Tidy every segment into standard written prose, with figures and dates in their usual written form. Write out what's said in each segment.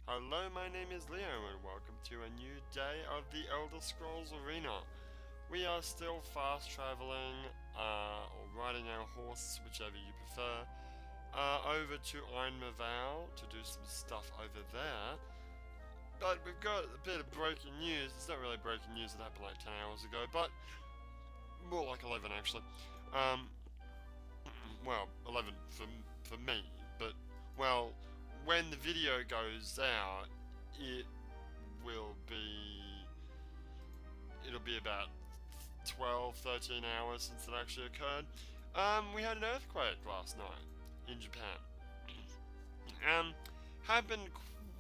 Hello, my name is Leo and welcome to a new day of the Elder Scrolls Arena. We are still fast traveling, or riding our horse, whichever you prefer, over to Einmerval to do some stuff over there. But we've got a bit of breaking news. It's not really breaking news, it happened like 10 hours ago, but more like 11 actually. Um, well, 11 for me, but, well, when the video goes out, it will be, it'll be about 12, 13 hours since it actually occurred. We had an earthquake last night in Japan. Happened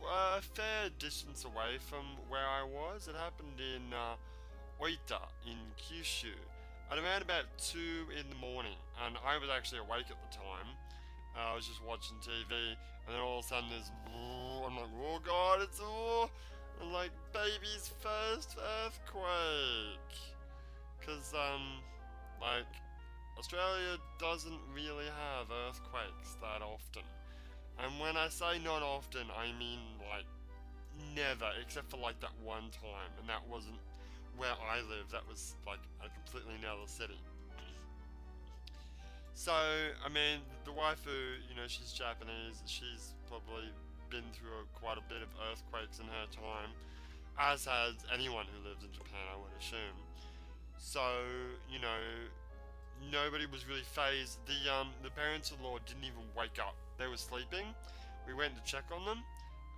a fair distance away from where I was. It happened in Oita in Kyushu at around about 2 in the morning, and I was actually awake at the time. I was just watching TV, and then all of a sudden there's, I'm like, oh god, it's like baby's first earthquake. Cause like Australia doesn't really have earthquakes that often. And when I say not often, I mean like never, except for like that one time, and that wasn't where I live. That was like a completely another city. So, I mean, the waifu, she's Japanese. She's probably been through quite a bit of earthquakes in her time, as has anyone who lives in Japan, I would assume. So, nobody was really phased. The parents-in-law didn't even wake up. They were sleeping. We went to check on them,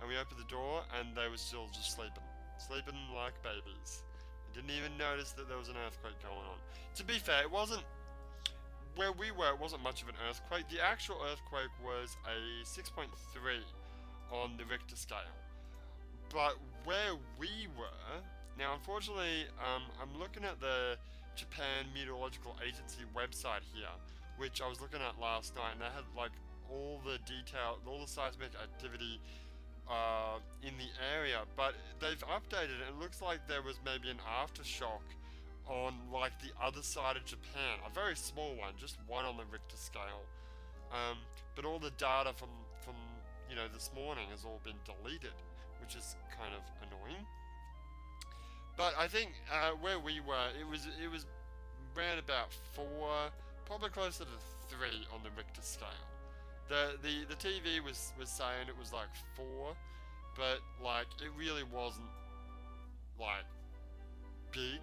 and we opened the door, and they were still just sleeping like babies. I didn't even notice that there was an earthquake going on. To be fair, it wasn't where we were. It wasn't much of an earthquake. The actual earthquake was a 6.3 on the Richter scale. But where we were, now unfortunately, I'm looking at the Japan Meteorological Agency website here, which I was looking at last night, and they had like all the detail, all the seismic activity in the area, but they've updated it. It looks like there was maybe an aftershock on like the other side of Japan, a very small one, just one on the Richter scale. But all the data from this morning has all been deleted, which is kind of annoying. But I think where we were, it was around about 4, probably closer to 3 on the Richter scale. The TV was saying it was like 4, but like it really wasn't like big.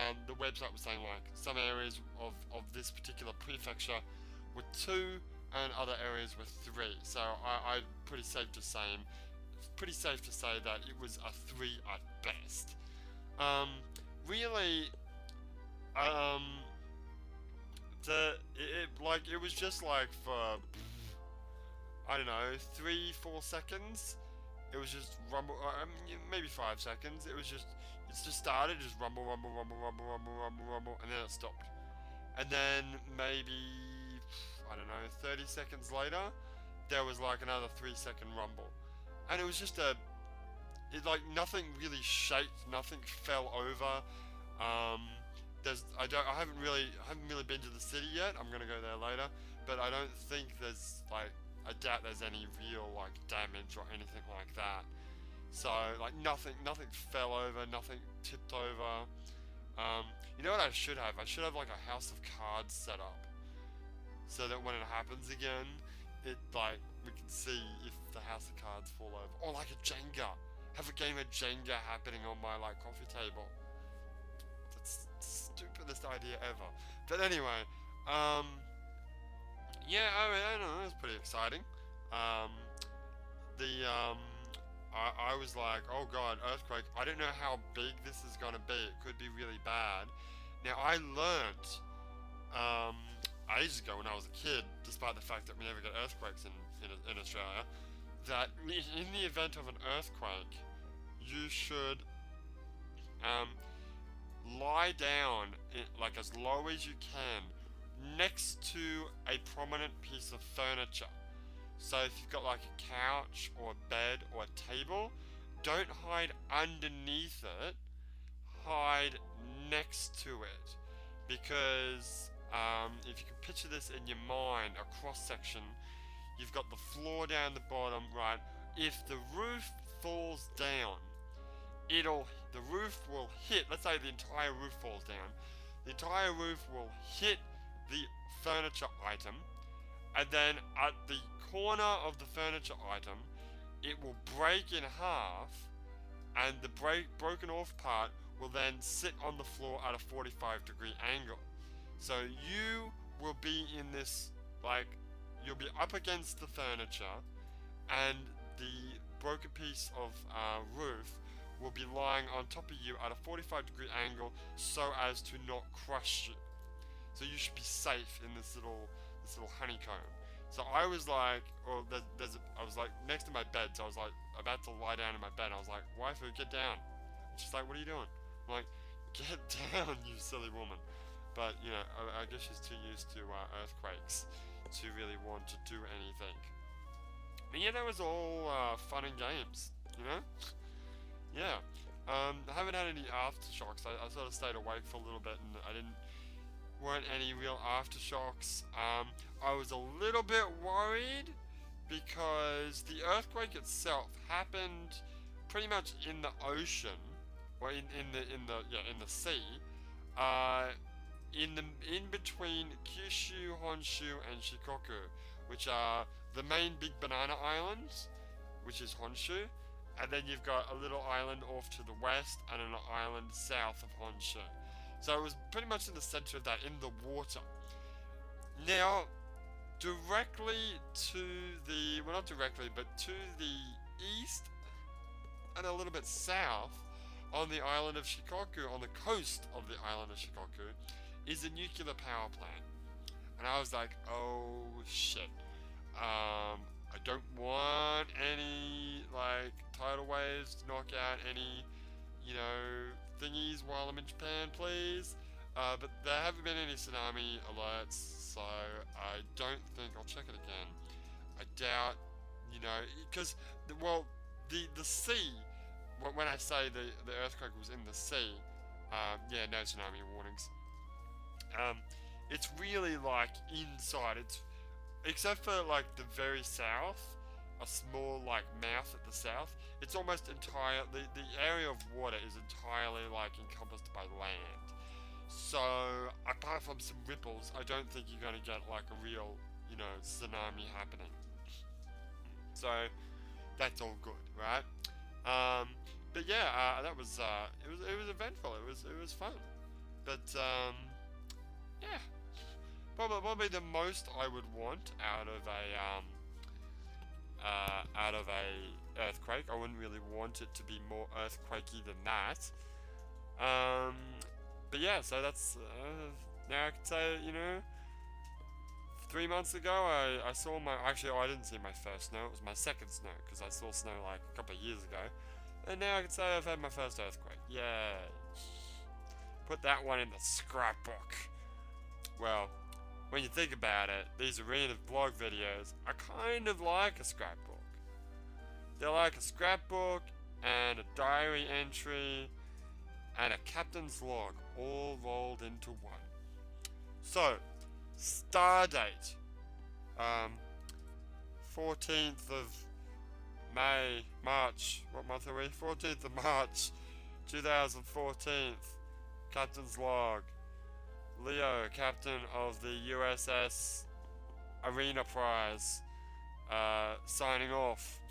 And the website was saying like some areas of this particular prefecture were 2 and other areas were 3. So I'm pretty safe to say that it was a 3 at best. Really, it was just like for, I don't know, 3-4 seconds. It was just rumble, maybe 5 seconds. It just started, just rumble, rumble, rumble, rumble, rumble, rumble, rumble, and then it stopped. And then maybe, I don't know, 30 seconds later, there was like another 3-second rumble. And it was just like nothing really shaked, nothing fell over. I haven't really been to the city yet. I'm gonna go there later, but I don't think I doubt there's any real like damage or anything like that. So like nothing fell over, nothing tipped over. You know what I should have? I should have like a house of cards set up, so that when it happens again, it like we can see if the house of cards fall over, or like a Jenga. Have a game of Jenga happening on my like coffee table. That's the stupidest idea ever. But anyway, yeah, I don't know, it was pretty exciting. I was like, oh god, earthquake. I don't know how big this is gonna be. It could be really bad. Now I learnt ages ago when I was a kid, despite the fact that we never get earthquakes in Australia, that in the event of an earthquake, you should lie down like as low as you can next to a prominent piece of furniture. So if you've got like a couch or a bed or a table, don't hide underneath it, hide next to it. Because if you can picture this in your mind, a cross section, you've got the floor down the bottom, right? if the roof falls down, the roof will hit, let's say the entire roof falls down, the entire roof will hit the furniture item, and then at the corner of the furniture item, it will break in half, and the broken off part will then sit on the floor at a 45-degree angle. So you will be in this, like, you'll be up against the furniture, and the broken piece of roof will be lying on top of you at a 45-degree angle so as to not crush you. So you should be safe in this little honeycomb. So I was like, I was like next to my bed, so I was like about to lie down in my bed. I was like, waifu, get down. She's like, what are you doing? I'm like, get down, you silly woman. But, you know, I guess she's too used to earthquakes to really want to do anything. But yeah, that was all fun and games, you know? Yeah. I haven't had any aftershocks. I sort of stayed awake for a little bit, and weren't any real aftershocks. I was a little bit worried because the earthquake itself happened pretty much in the ocean, or in the sea, in between Kyushu, Honshu, and Shikoku, which are the main big banana islands, which is Honshu, and then you've got a little island off to the west and an island south of Honshu. So it was pretty much in the center of that, in the water. Now, directly to the, well, not directly, but to the east and a little bit south on the island of Shikoku, on the coast of the island of Shikoku, is a nuclear power plant. And I was like, oh shit. I don't want any, like, tidal waves to knock out any, you know, thingies while I'm in Japan, please. But there haven't been any tsunami alerts, so I don't think, I'll check it again. I doubt, you know, because, well, the sea, when I say the earthquake was in the sea, yeah, no tsunami warnings. It's really like inside, it's, except for like the very south, a small like mouth at the south, it's almost entire, the area of water is entirely like encompassed by land. So apart from some ripples, I don't think you're going to get like a real, you know, tsunami happening. So that's all good, right? But yeah, that was it was eventful. It was fun. But yeah, probably the most I would want out of a earthquake. I wouldn't really want it to be more earthquakey than that. But yeah, so that's now I can say, you know, 3 months ago I saw my, actually I didn't see my first snow, it was my second snow, because I saw snow like a couple of years ago, and now I can say I've had my first earthquake. Yay! Put that one in the scrapbook. Well, when you think about it, these arena vlog videos are kind of like a scrapbook. They're like a scrapbook and a diary entry and a captain's log all rolled into one. So, star date, 14th of March, what month are we? 14th of March, 2014, captain's log. Leo, captain of the USS Arena Prize, signing off.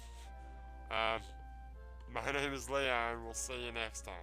My name is Leo, and we'll see you next time.